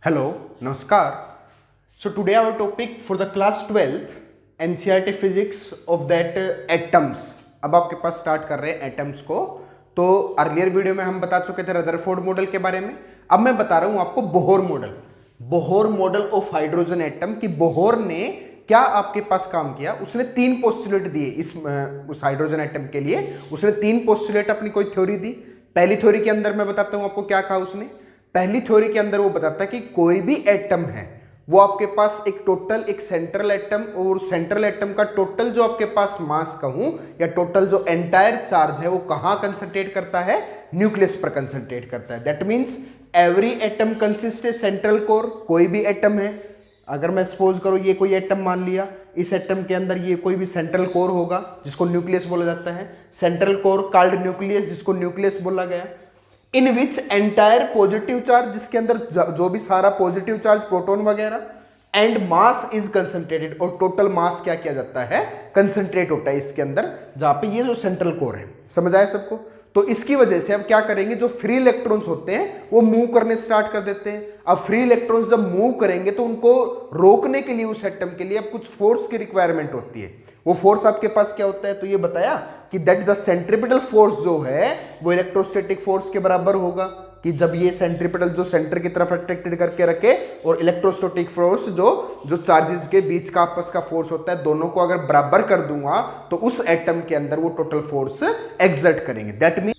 Hello, Namaskar. So today our topic for the class 12th NCERT physics of that atoms. अब आपके पास start कर रहे हैं atoms को। तो अर्लियर वीडियो में हम बता चुके थे रदरफोर्ड मॉडल के बारे में। अब मैं बता रहा हूं आपको Bohr model of hydrogen atom की बोहर ने क्या आपके पास काम किया। उसने तीन पोस्टुलेट दिए उस हाइड्रोजन एटम के लिए। उसने तीन पोस्टुलेट अपनी कोई थ्योरी दी। पहली थ्योरी के अंदर मैं बताता हूं आपको क्या कहा उसने। पहली थ्योरी के अंदर वो बताता है कि कोई भी एटम है वो आपके पास एक सेंट्रल एटम और सेंट्रल एटम का टोटल जो आपके पास मास कहूं या टोटल जो एंटायर चार्ज है वो कहां कंसंट्रेट करता है, न्यूक्लियस पर कंसंट्रेट करता है। That means every atom consist A central core. कोई भी एटम है, अगर मैं सपोज करूं ये कोई एटम मान लिया, इस एटम के अंदर ये कोई भी सेंट्रल कोर होगा जिसको न्यूक्लियस बोला जाता है। सेंट्रल कोर कॉल्ड न्यूक्लियस, जिसको न्यूक्लियस बोला गया। इन विच एंटायर पॉजिटिव चार्ज, जिसके अंदर जो भी सारा पॉजिटिव चार्ज प्रोटॉन वगैरह, एंड मास इज कंसंट्रेटेड, और टोटल मास क्या किया जाता है, कंसंट्रेट होता है इसके अंदर, जहां पे ये जो सेंट्रल कोर है। समझ आया सबको। तो इसकी वजह से अब क्या करेंगे, जो फ्री इलेक्ट्रॉन्स होते हैं वो मूव करने स्टार्ट कर देते हैं। अब फ्री इलेक्ट्रॉन्स जब मूव करेंगे तो उनको रोकने के लिए उस एटम के लिए अब कुछ फोर्स की रिक्वायरमेंट होती है। वो फोर्स आपके पास क्या होता है, तो ये बताया कि दैट द सेंट्रीपिटल फोर्स जो है वो इलेक्ट्रोस्टैटिक फोर्स के बराबर होगा, कि जब ये सेंट्रीपिटल जो सेंटर की तरफ अट्रैक्टेड करके रखे और इलेक्ट्रोस्टैटिक फोर्स जो चार्जेस के बीच का आपस का फोर्स होता है, दोनों को अगर बराबर कर दूंगा तो उस एटम के अंदर वो टोटल फोर्स एक्सर्ट करेंगे। दैट मीन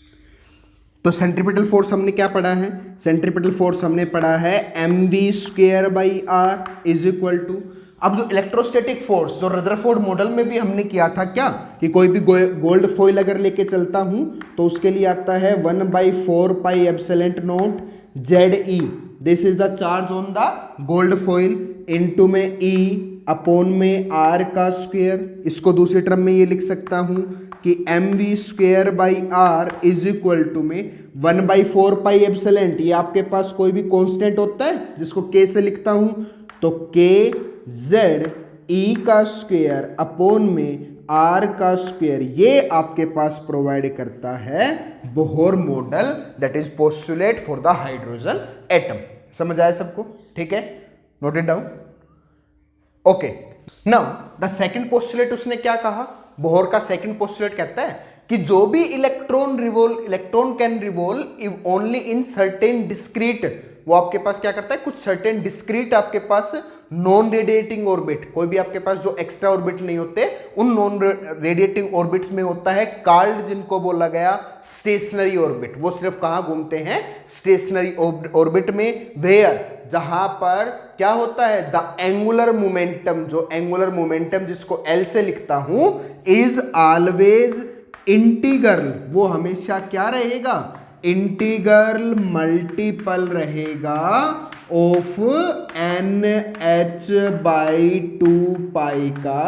तो सेंट्रीपिटल फोर्स हमने क्या पढ़ा है, सेंट्रीपिटल फोर्स हमने पढ़ा है mv²/r इज इक्वल टू। अब जो इलेक्ट्रोस्टैटिक फोर्स जो रदरफोर्ड मॉडल में भी हमने किया था क्या, कि कोई भी गोल्ड फॉइल अगर लेके चलता हूं तो उसके लिए आता है 1/4πε0 ZE। This is the charge on the gold foil into में E अपॉन में R का स्क्वायर। इसको दूसरी टर्म में ये लिख सकता हूं कि mv²/r इज इक्वल टू में 1/4πε। ये आपके पास कोई भी कांस्टेंट होता है जिसको k से लिखता हूं, तो kz E का स्क्वायर अपॉन में R का स्क्वायर, ये आपके पास प्रोवाइड करता है Bohr model, that is postulate for the hydrogen atom. समझ आया सबको, ठीक है, note it down. Okay, now the second postulate उसने क्या कहा, बोहर का सेकंड पोस्टुलेट कहता है कि जो भी electron can revolve only in certain discrete, वो आपके पास क्या करता है, कुछ सर्टेन डिस्क्रीट आपके पास नॉन रेडिएटिंग ऑर्बिट, कोई भी आपके पास जो एक्स्ट्रा ऑर्बिट नहीं होते उन नॉन रेडिएटिंग ऑर्बिट्स में होता है कॉल्ड, जिनको बोला गया स्टेशनरी ऑर्बिट। वो सिर्फ कहां घूमते हैं, स्टेशनरी ऑर्बिट में, वेयर, जहां पर क्या होता है, द एंगुलर मोमेंटम, जो एंगुलर मोमेंटम जिसको L से लिखता हूं, इज ऑलवेज इंटीग्रल, वो हमेशा क्या रहेगा, इंटीग्रल मल्टीपल रहेगा ऑफ NH/2π का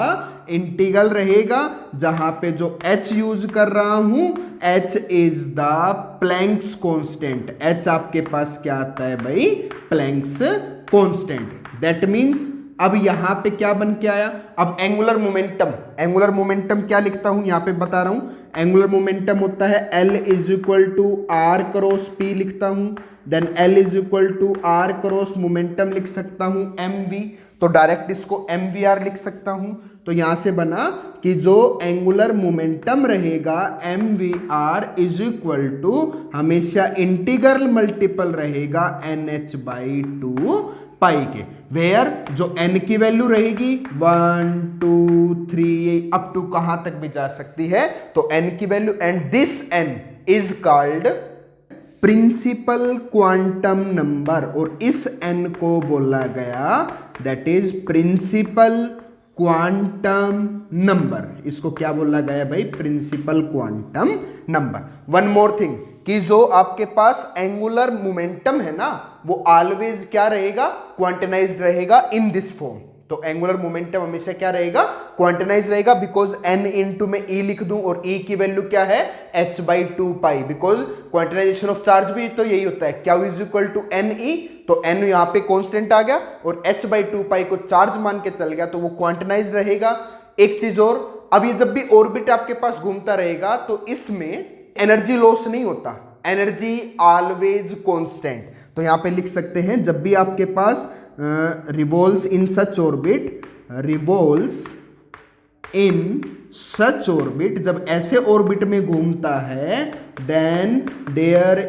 इंटीग्रल रहेगा, जहां पे जो H यूज कर रहा हूं, H is the Planck's constant. H आपके पास क्या आता है भाई, प्लैंक्स कांस्टेंट। दैट मींस अब यहां पे क्या बन के आया, अब एंगुलर मोमेंटम क्या लिखता हूं, यहां पे बता रहा हूं, एंगुलर मोमेंटम होता है L is equal to R cross P लिखता हूं, then L is equal to R cross momentum लिख सकता हूं mv, तो डायरेक्ट इसको mvr लिख सकता हूं। तो यहां से बना कि जो एंगुलर मोमेंटम रहेगा mvr इज इक्वल टू हमेशा इंटीग्रल मल्टीपल रहेगा NH/2π के, वेयर जो n की वैल्यू रहेगी 1 2 3 अप टू कहां तक भी जा सकती है, तो n की value, and this n is called principal quantum number, और इस n को बोला गया that is principal quantum number. इसको क्या बोला गया भाई, principal quantum number. One more thing, कि जो आपके पास एंगुलर मोमेंटम है ना, वो ऑलवेज क्या रहेगा, क्वांटनाइज्ड रहेगा इन दिस फॉर्म। तो एंगुलर मोमेंटम हमेशा क्या रहेगा, क्वांटनाइज रहेगा, बिकॉज n इंटू में e लिख दूं और e की वैल्यू क्या है, h/2π, बिकॉज क्वांटनाइजेशन ऑफ चार्ज भी तो यही होता है, q is equal to ne, तो n यहां पे कांस्टेंट आ गया और h/2π को चार्ज मान के चल गया, तो वो क्वांटनाइज रहेगा। एक चीज और, अब ये जब भी ऑर्बिट आपके पास घूमता रहेगा तो इसमें एनर्जी लॉस नहीं होता, एनर्जी ऑलवेज कांस्टेंट। तो यहां पे लिख सकते हैं जब भी आपके पास revolves in such orbit, revolves in such orbit, जब ऐसे ऑर्बिट में घूमता है, then there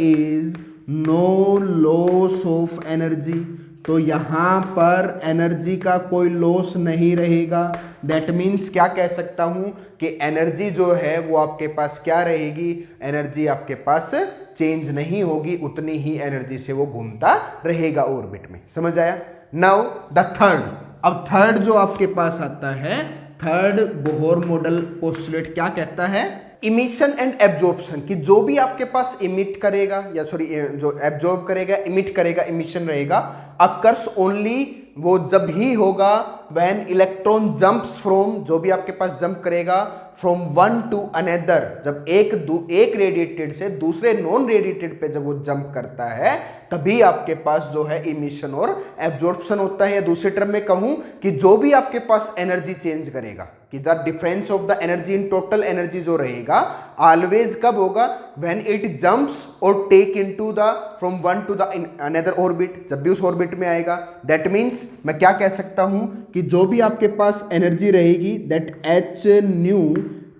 is no loss of energy. तो यहां पर एनर्जी का कोई लॉस नहीं रहेगा। दैट मीन्स क्या कह सकता हूं कि एनर्जी जो है वो आपके पास क्या रहेगी, एनर्जी आपके पास चेंज नहीं होगी, उतनी ही एनर्जी से वो घूमता रहेगा ऑर्बिट में। समझ आया? नाउ द थर्ड, अब थर्ड जो आपके पास आता है, थर्ड बोहर मॉडल पोस्टुलेट क्या कहता है, इमिशन एंड एब्जॉर्प्शन, कि जो भी आपके पास इमिट करेगा या सॉरी जो एब्जॉर्ब करेगा, इमिट करेगा, इमिशन रहेगा, अकर्स ओनली, वो जब ही होगा व्हेन इलेक्ट्रॉन जंप्स फ्रॉम, जो भी आपके पास जंप करेगा फ्रॉम वन टू अनदर, जब एक रेडिएटेड से दूसरे नॉन रेडिएटेड पे जब वो जंप करता है तभी आपके पास जो है इमिशन और एब्जॉर्प्शन होता है। या दूसरे टर्म में कहूं कि जो भी आपके पास एनर्जी चेंज करेगा, कि the difference of the energy in total energy जो रहेगा ऑलवेज कब होगा, व्हेन इट जंप्स और take into the from one to the another orbit, जब भी उस ऑर्बिट में आएगा। दैट मीन्स मैं क्या कह सकता हूं कि जो भी आपके पास एनर्जी रहेगी, that H nu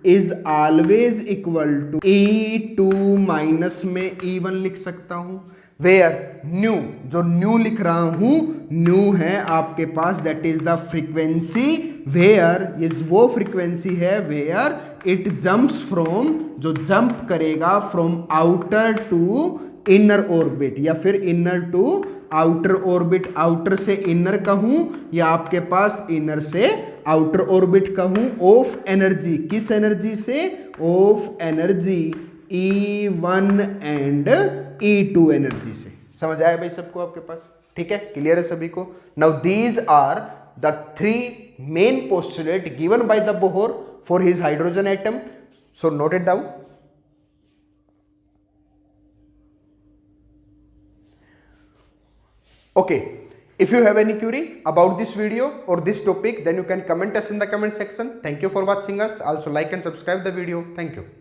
is always equal to E2 minus में E1 लिख सकता हूं। वेयर न्यू, जो न्यू लिख रहा हूं, न्यू है आपके पास that is the frequency, where ये वो फ्रीक्वेंसी है वेयर इट जंप्स फ्रॉम, जो जंप करेगा from outer to inner orbit, या फिर inner to outer orbit, outer से इनर कहूं या आपके पास इनर से आउटर ऑर्बिट कहूं, ऑफ एनर्जी, किस एनर्जी से, of energy E1 and E2 energy से। समझ आया भाई सबको आपके पास? ठीक है, क्लियर है सभी को? Now these are the three main postulate given by the Bohr for his hydrogen atom, so note it down. Okay, if you have any query about this video or this topic, then you can comment us in the comment section. Thank you for watching us. Also like and subscribe the video. Thank you.